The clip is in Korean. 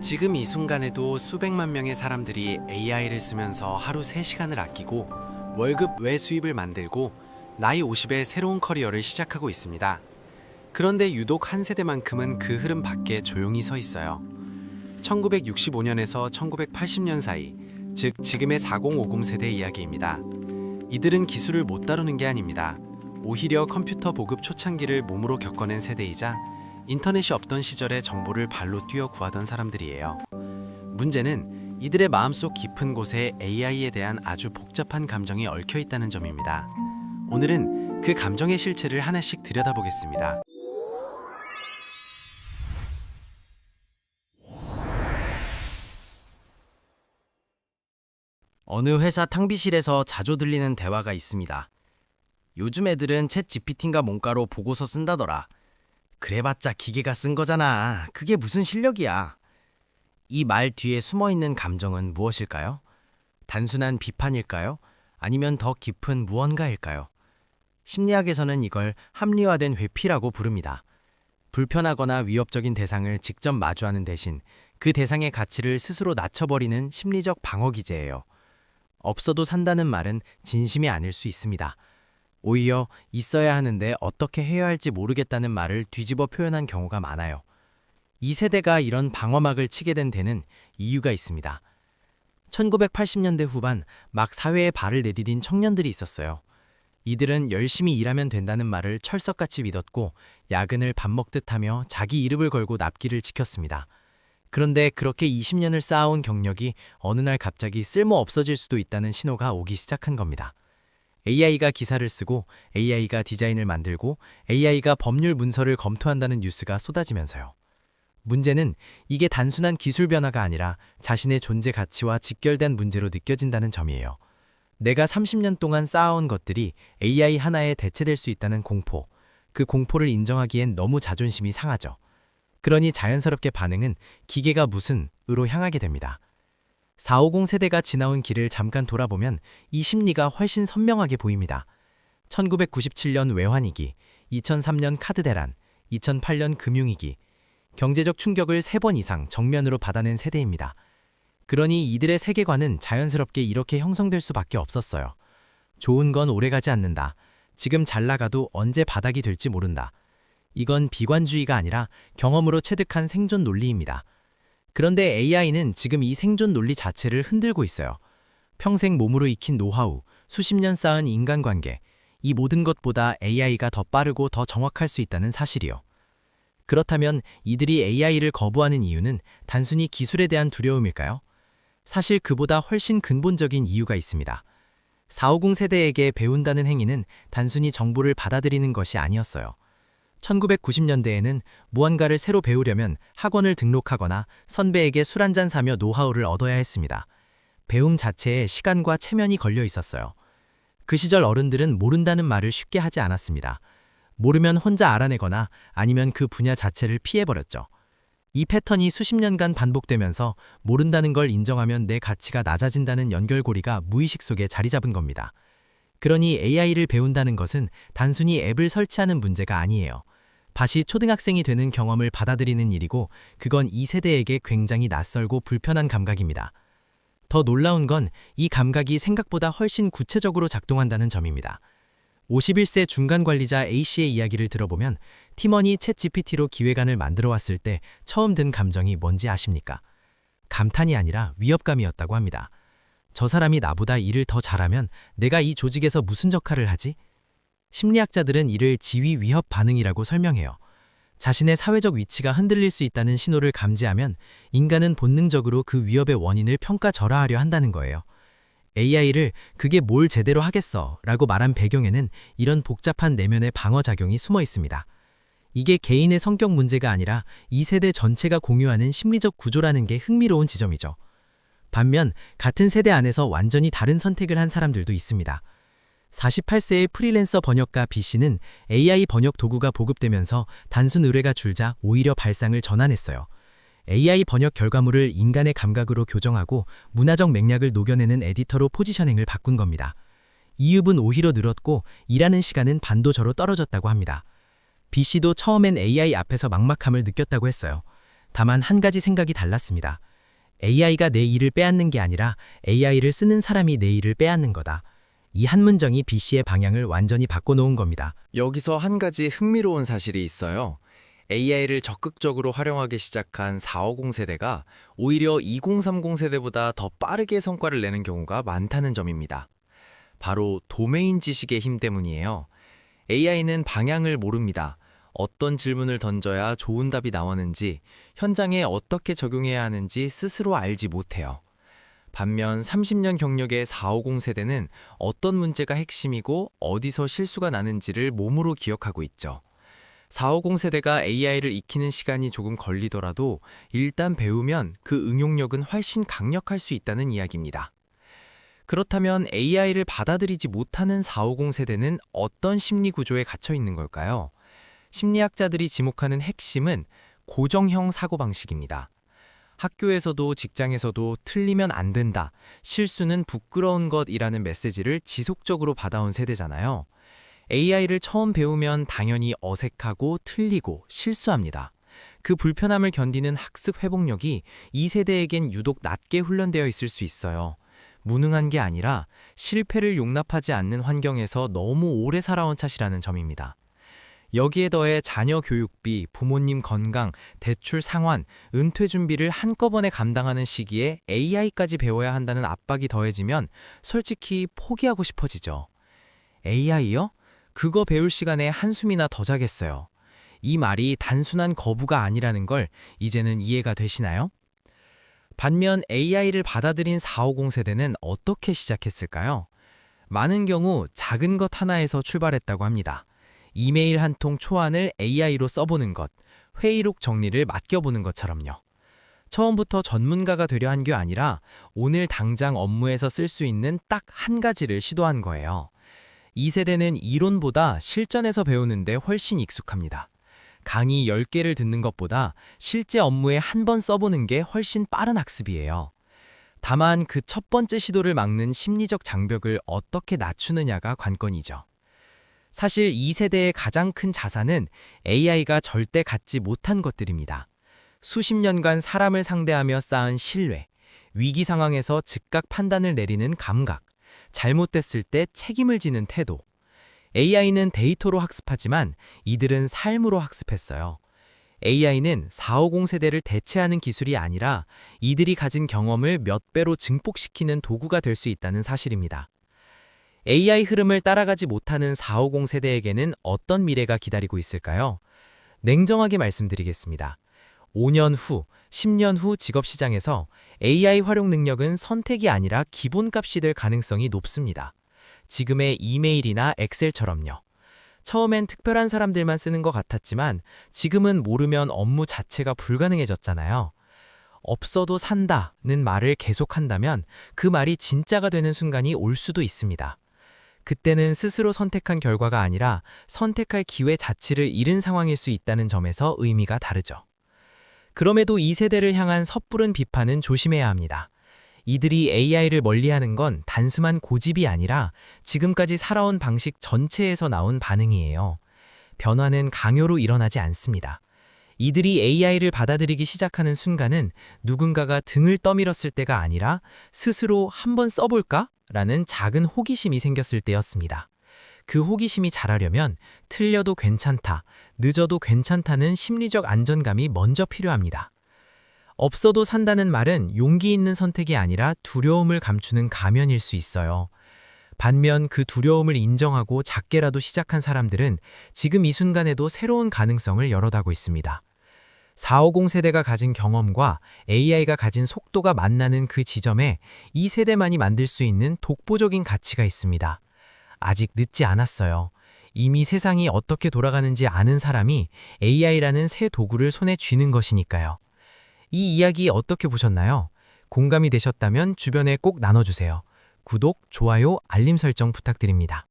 지금 이 순간에도 수백만 명의 사람들이 AI를 쓰면서 하루 3시간을 아끼고 월급 외 수입을 만들고 나이 50에 새로운 커리어를 시작하고 있습니다. 그런데 유독 한 세대만큼은 그 흐름 밖에 조용히 서 있어요. 1965년에서 1980년 사이, 즉 지금의 4050 세대 이야기입니다. 이들은 기술을 못 다루는 게 아닙니다. 오히려 컴퓨터 보급 초창기를 몸으로 겪어낸 세대이자 인터넷이 없던 시절에 정보를 발로 뛰어 구하던 사람들이에요. 문제는 이들의 마음속 깊은 곳에 AI에 대한 아주 복잡한 감정이 얽혀 있다는 점입니다. 오늘은 그 감정의 실체를 하나씩 들여다보겠습니다. 어느 회사 탕비실에서 자주 들리는 대화가 있습니다. 요즘 애들은 챗 GPT인가 뭔가로 보고서 쓴다더라. 그래봤자 기계가 쓴 거잖아. 그게 무슨 실력이야. 이 말 뒤에 숨어있는 감정은 무엇일까요? 단순한 비판일까요? 아니면 더 깊은 무언가일까요? 심리학에서는 이걸 합리화된 회피라고 부릅니다. 불편하거나 위협적인 대상을 직접 마주하는 대신 그 대상의 가치를 스스로 낮춰버리는 심리적 방어 기제예요. 없어도 산다는 말은 진심이 아닐 수 있습니다. 오히려 있어야 하는데 어떻게 해야 할지 모르겠다는 말을 뒤집어 표현한 경우가 많아요. 이 세대가 이런 방어막을 치게 된 데는 이유가 있습니다. 1980년대 후반 막 사회에 발을 내디딘 청년들이 있었어요. 이들은 열심히 일하면 된다는 말을 철석같이 믿었고 야근을 밥 먹듯 하며 자기 이름을 걸고 납기를 지켰습니다. 그런데 그렇게 20년을 쌓아온 경력이 어느 날 갑자기 쓸모 없어질 수도 있다는 신호가 오기 시작한 겁니다. AI가 기사를 쓰고 AI가 디자인을 만들고 AI가 법률 문서를 검토한다는 뉴스가 쏟아지면서요. 문제는 이게 단순한 기술 변화가 아니라 자신의 존재 가치와 직결된 문제로 느껴진다는 점이에요. 내가 30년 동안 쌓아온 것들이 AI 하나에 대체될 수 있다는 공포, 그 공포를 인정하기엔 너무 자존심이 상하죠. 그러니 자연스럽게 반응은 기계가 무슨으로 향하게 됩니다. 450 세대가 지나온 길을 잠깐 돌아보면 이 심리가 훨씬 선명하게 보입니다. 1997년 외환위기, 2003년 카드 대란, 2008년 금융위기, 경제적 충격을 3번 이상 정면으로 받아낸 세대입니다. 그러니 이들의 세계관은 자연스럽게 이렇게 형성될 수밖에 없었어요. 좋은 건 오래가지 않는다. 지금 잘 나가도 언제 바닥이 될지 모른다. 이건 비관주의가 아니라 경험으로 체득한 생존 논리입니다. 그런데 AI는 지금 이 생존 논리 자체를 흔들고 있어요. 평생 몸으로 익힌 노하우, 수십 년 쌓은 인간관계, 이 모든 것보다 AI가 더 빠르고 더 정확할 수 있다는 사실이요. 그렇다면 이들이 AI를 거부하는 이유는 단순히 기술에 대한 두려움일까요? 사실 그보다 훨씬 근본적인 이유가 있습니다. 450 세대에게 배운다는 행위는 단순히 정보를 받아들이는 것이 아니었어요. 1990년대에는 무언가를 새로 배우려면 학원을 등록하거나 선배에게 술 한잔 사며 노하우를 얻어야 했습니다. 배움 자체에 시간과 체면이 걸려 있었어요. 그 시절 어른들은 모른다는 말을 쉽게 하지 않았습니다. 모르면 혼자 알아내거나 아니면 그 분야 자체를 피해버렸죠. 이 패턴이 수십 년간 반복되면서 모른다는 걸 인정하면 내 가치가 낮아진다는 연결고리가 무의식 속에 자리 잡은 겁니다. 그러니 AI를 배운다는 것은 단순히 앱을 설치하는 문제가 아니에요. 다시 초등학생이 되는 경험을 받아들이는 일이고 그건 이 세대에게 굉장히 낯설고 불편한 감각입니다. 더 놀라운 건 이 감각이 생각보다 훨씬 구체적으로 작동한다는 점입니다. 51세 중간관리자 A씨의 이야기를 들어보면 팀원이 챗 GPT로 기획안을 만들어 왔을 때 처음 든 감정이 뭔지 아십니까? 감탄이 아니라 위협감이었다고 합니다. 저 사람이 나보다 일을 더 잘하면 내가 이 조직에서 무슨 역할을 하지? 심리학자들은 이를 지위 위협 반응이라고 설명해요. 자신의 사회적 위치가 흔들릴 수 있다는 신호를 감지하면 인간은 본능적으로 그 위협의 원인을 평가절하하려 한다는 거예요. AI를 그게 뭘 제대로 하겠어 라고 말한 배경에는 이런 복잡한 내면의 방어작용이 숨어 있습니다. 이게 개인의 성격 문제가 아니라 이 세대 전체가 공유하는 심리적 구조라는 게 흥미로운 지점이죠. 반면 같은 세대 안에서 완전히 다른 선택을 한 사람들도 있습니다. 48세의 프리랜서 번역가 B씨는 AI 번역 도구가 보급되면서 단순 의뢰가 줄자 오히려 발상을 전환했어요. AI 번역 결과물을 인간의 감각으로 교정하고 문화적 맥락을 녹여내는 에디터로 포지셔닝을 바꾼 겁니다. 이윤은 오히려 늘었고 일하는 시간은 반도저로 떨어졌다고 합니다. B씨도 처음엔 AI 앞에서 막막함을 느꼈다고 했어요. 다만 한 가지 생각이 달랐습니다. AI가 내 일을 빼앗는 게 아니라 AI를 쓰는 사람이 내 일을 빼앗는 거다. 이 한 문장이 BC의 방향을 완전히 바꿔놓은 겁니다. 여기서 한 가지 흥미로운 사실이 있어요. AI를 적극적으로 활용하기 시작한 450 세대가 오히려 2030 세대보다 더 빠르게 성과를 내는 경우가 많다는 점입니다. 바로 도메인 지식의 힘 때문이에요. AI는 방향을 모릅니다. 어떤 질문을 던져야 좋은 답이 나오는지, 현장에 어떻게 적용해야 하는지 스스로 알지 못해요. 반면 30년 경력의 450 세대는 어떤 문제가 핵심이고 어디서 실수가 나는지를 몸으로 기억하고 있죠. 450 세대가 AI를 익히는 시간이 조금 걸리더라도 일단 배우면 그 응용력은 훨씬 강력할 수 있다는 이야기입니다. 그렇다면 AI를 받아들이지 못하는 450 세대는 어떤 심리 구조에 갇혀 있는 걸까요? 심리학자들이 지목하는 핵심은 고정형 사고방식입니다. 학교에서도 직장에서도 틀리면 안 된다, 실수는 부끄러운 것이라는 메시지를 지속적으로 받아온 세대잖아요. AI를 처음 배우면 당연히 어색하고 틀리고 실수합니다. 그 불편함을 견디는 학습 회복력이 이 세대에겐 유독 낮게 훈련되어 있을 수 있어요. 무능한 게 아니라 실패를 용납하지 않는 환경에서 너무 오래 살아온 탓이라는 점입니다. 여기에 더해 자녀 교육비, 부모님 건강, 대출 상환, 은퇴 준비를 한꺼번에 감당하는 시기에 AI까지 배워야 한다는 압박이 더해지면 솔직히 포기하고 싶어지죠. AI요? 그거 배울 시간에 한숨이나 더 자겠어요. 이 말이 단순한 거부가 아니라는 걸 이제는 이해가 되시나요? 반면 AI를 받아들인 450 세대는 어떻게 시작했을까요? 많은 경우 작은 것 하나에서 출발했다고 합니다. 이메일 한 통 초안을 AI로 써보는 것, 회의록 정리를 맡겨보는 것처럼요. 처음부터 전문가가 되려 한 게 아니라 오늘 당장 업무에서 쓸 수 있는 딱 한 가지를 시도한 거예요. 이 세대는 이론보다 실전에서 배우는데 훨씬 익숙합니다. 강의 10개를 듣는 것보다 실제 업무에 한 번 써보는 게 훨씬 빠른 학습이에요. 다만 그 첫 번째 시도를 막는 심리적 장벽을 어떻게 낮추느냐가 관건이죠. 사실 이 세대의 가장 큰 자산은 AI가 절대 갖지 못한 것들입니다. 수십 년간 사람을 상대하며 쌓은 신뢰, 위기 상황에서 즉각 판단을 내리는 감각, 잘못됐을 때 책임을 지는 태도. AI는 데이터로 학습하지만 이들은 삶으로 학습했어요. AI는 450 세대를 대체하는 기술이 아니라 이들이 가진 경험을 몇 배로 증폭시키는 도구가 될 수 있다는 사실입니다. AI 흐름을 따라가지 못하는 450 세대에게는 어떤 미래가 기다리고 있을까요? 냉정하게 말씀드리겠습니다. 5년 후, 10년 후 직업시장에서 AI 활용 능력은 선택이 아니라 기본값이 될 가능성이 높습니다. 지금의 이메일이나 엑셀처럼요. 처음엔 특별한 사람들만 쓰는 것 같았지만 지금은 모르면 업무 자체가 불가능해졌잖아요. 없어도 산다는 말을 계속한다면 그 말이 진짜가 되는 순간이 올 수도 있습니다. 그때는 스스로 선택한 결과가 아니라 선택할 기회 자체를 잃은 상황일 수 있다는 점에서 의미가 다르죠. 그럼에도 이 세대를 향한 섣부른 비판은 조심해야 합니다. 이들이 AI를 멀리하는 건 단순한 고집이 아니라 지금까지 살아온 방식 전체에서 나온 반응이에요. 변화는 강요로 일어나지 않습니다. 이들이 AI를 받아들이기 시작하는 순간은 누군가가 등을 떠밀었을 때가 아니라 스스로 한번 써볼까? 라는 작은 호기심이 생겼을 때였습니다. 그 호기심이 자라려면 틀려도 괜찮다, 늦어도 괜찮다는 심리적 안정감이 먼저 필요합니다. 없어도 산다는 말은 용기 있는 선택이 아니라 두려움을 감추는 가면일 수 있어요. 반면 그 두려움을 인정하고 작게라도 시작한 사람들은 지금 이 순간에도 새로운 가능성을 열어가고 있습니다. 450 세대가 가진 경험과 AI가 가진 속도가 만나는 그 지점에 이 세대만이 만들 수 있는 독보적인 가치가 있습니다. 아직 늦지 않았어요. 이미 세상이 어떻게 돌아가는지 아는 사람이 AI라는 새 도구를 손에 쥐는 것이니까요. 이 이야기 어떻게 보셨나요? 공감이 되셨다면 주변에 꼭 나눠주세요. 구독, 좋아요, 알림 설정 부탁드립니다.